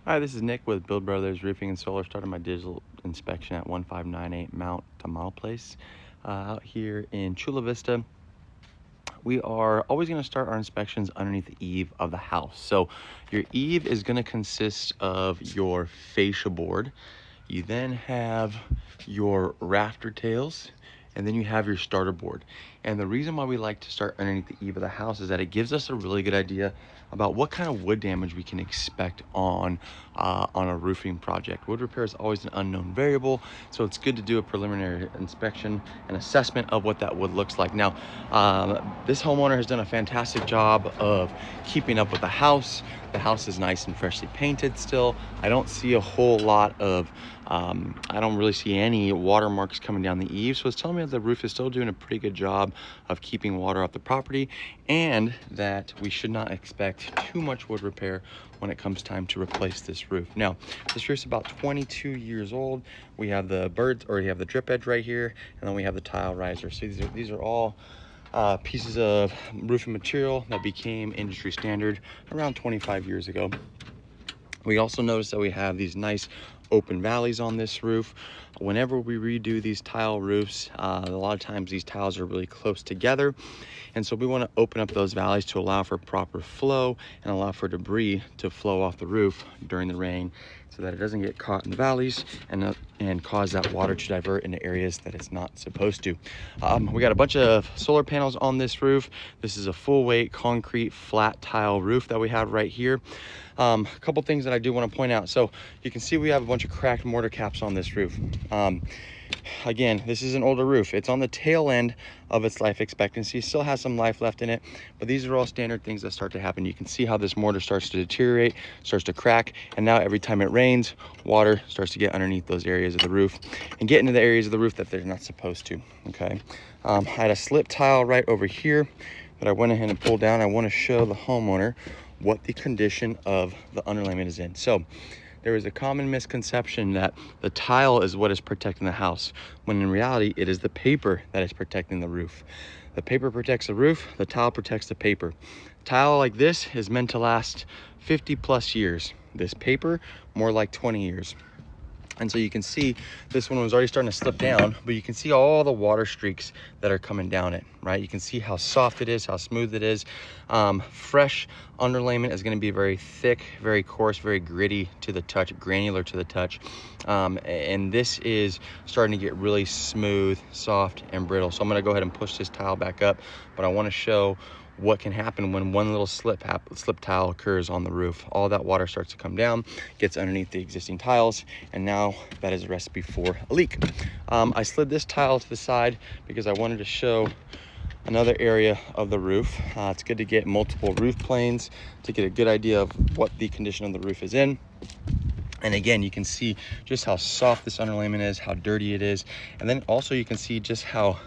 Hi, this is Nick with Build Brothers Roofing and Solar. Started my digital inspection at 1598 Mt Tamalpais out here in Chula Vista. We are always going to start our inspections underneath the eave of the house. So your eave is going to consist of your fascia board. You then have your rafter tails, and then you have your starter board. And the reason why we like to start underneath the eave of the house is that it gives us a really good idea about what kind of wood damage we can expect on a roofing project. Wood repair is always an unknown variable, so it's good to do a preliminary inspection and assessment of what that wood looks like. Now, this homeowner has done a fantastic job of keeping up with the house. The house is nice and freshly painted still. I don't see a whole lot of, I don't really see any watermarks coming down the eave. So it's telling me that the roof is still doing a pretty good job of keeping water off the property, and that we should not expect too much wood repair when it comes time to replace this roof. Now, this roof's about 22 years old. We have the birds, or you have the drip edge right here, and then we have the tile riser. So these are all pieces of roofing material that became industry standard around 25 years ago. We also notice that we have these nice open valleys on this roof. Whenever we redo these tile roofs, a lot of times these tiles are really close together, and so we want to open up those valleys to allow for proper flow and allow for debris to flow off the roof during the rain, so that it doesn't get caught in the valleys and cause that water to divert into areas that it's not supposed to. We got a bunch of solar panels on this roof. This is a full weight concrete flat tile roof that we have right here. A couple things that I do want to point out. So you can see we have a bunch of cracked mortar caps on this roof. Again, this is an older roof. It's on the tail end of its life expectancy. Still has some life left in it, but these are all standard things that start to happen. You can see how this mortar starts to deteriorate, starts to crack, and now every time it rains, water starts to get underneath those areas of the roof and get into the areas of the roof that they're not supposed to, okay? I had a slip tile right over here that I went ahead and pulled down. I want to show the homeowner what the condition of the underlayment is in. So there is a common misconception that the tile is what is protecting the house, when in reality it is the paper that is protecting the roof. The paper protects the roof, the tile protects the paper. Tile like this is meant to last 50 plus years. This paper, more like 20 years. And so you can see this one was already starting to slip down, but you can see all the water streaks that are coming down it, right? You can see how soft it is, how smooth it is. Fresh underlayment is going to be very thick, very coarse, very gritty to the touch, granular to the touch. And this is starting to get really smooth, soft, and brittle. So I'm going to go ahead and push this tile back up, but I want to show what can happen when one little slip tile occurs on the roof. All that water starts to come down, gets underneath the existing tiles, and now that is a recipe for a leak. I slid this tile to the side because I wanted to show another area of the roof. It's good to get multiple roof planes to get a good idea of what the condition of the roof is in. And again, you can see just how soft this underlayment is, how dirty it is, and then also you can see just how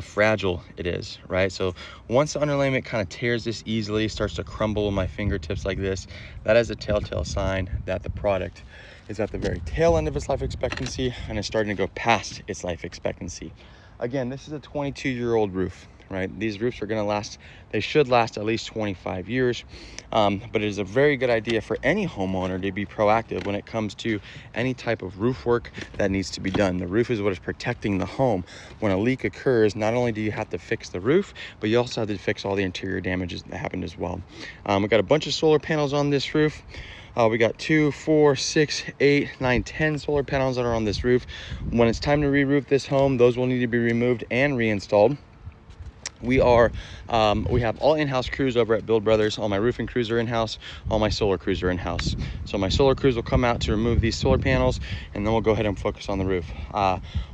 fragile it is, right? So once the underlayment kind of tears this easily, starts to crumble in my fingertips like this, that is a telltale sign that the product is at the very tail end of its life expectancy and is starting to go past its life expectancy. Again, this is a 22-year-old roof, right? These roofs are going to last, they should last at least 25 years. But it is a very good idea for any homeowner to be proactive when it comes to any type of roof work that needs to be done. The roof is what is protecting the home. When a leak occurs, not only do you have to fix the roof, but you also have to fix all the interior damages that happened as well. We got a bunch of solar panels on this roof. We got 2, 4, 6, 8, 9, 10 solar panels that are on this roof. When it's time to re-roof this home, those will need to be removed and reinstalled. We have all in-house crews over at Build Brothers. All my roofing crews are in-house, all my solar crews are in-house. So my solar crews will come out to remove these solar panels, and then we'll go ahead and focus on the roof.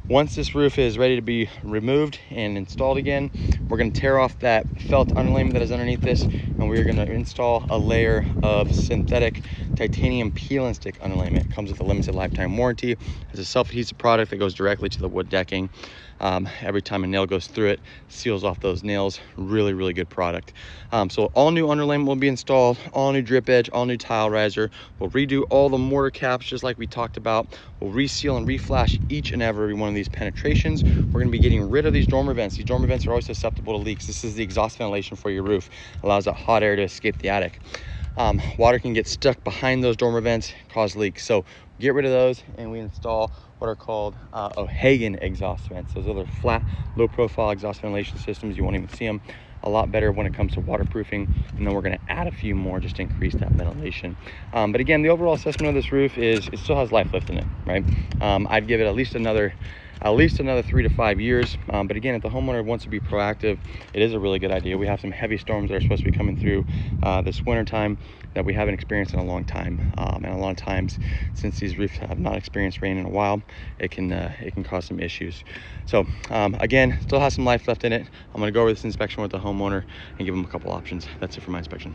Once this roof is ready to be removed and installed again, we're going to tear off that felt underlayment that is underneath this, and we're going to install a layer of synthetic titanium peel and stick underlayment. It comes with a limited lifetime warranty. It's a self-adhesive product that goes directly to the wood decking. Every time a nail goes through it, seals off those nails. Really, really good product. So all new underlayment will be installed, all new drip edge, all new tile riser. We'll redo all the mortar caps just like we talked about. We'll reseal and reflash each and every one of these penetrations. We're going to be getting rid of these dormer vents. These dormer vents are always susceptible to leaks. This is the exhaust ventilation for your roof. Allows that hot air to escape the attic. water can get stuck behind those dormer vents, cause leaks. So get rid of those, and we install what are called O'Hagan exhaust vents. Those are flat, low profile exhaust ventilation systems. You won't even see them. A lot better when it comes to waterproofing, and then we're going to add a few more just to increase that ventilation. But again, the overall assessment of this roof is it still has life left in it, right? I'd give it at least another 3 to 5 years. But again, if the homeowner wants to be proactive, it is a really good idea. We have some heavy storms that are supposed to be coming through this winter time that we haven't experienced in a long time. And a lot of times, since these roofs have not experienced rain in a while, it can cause some issues. So again, still has some life left in it. I'm going to go over this inspection with the homeowner and give them a couple options. That's it for my inspection.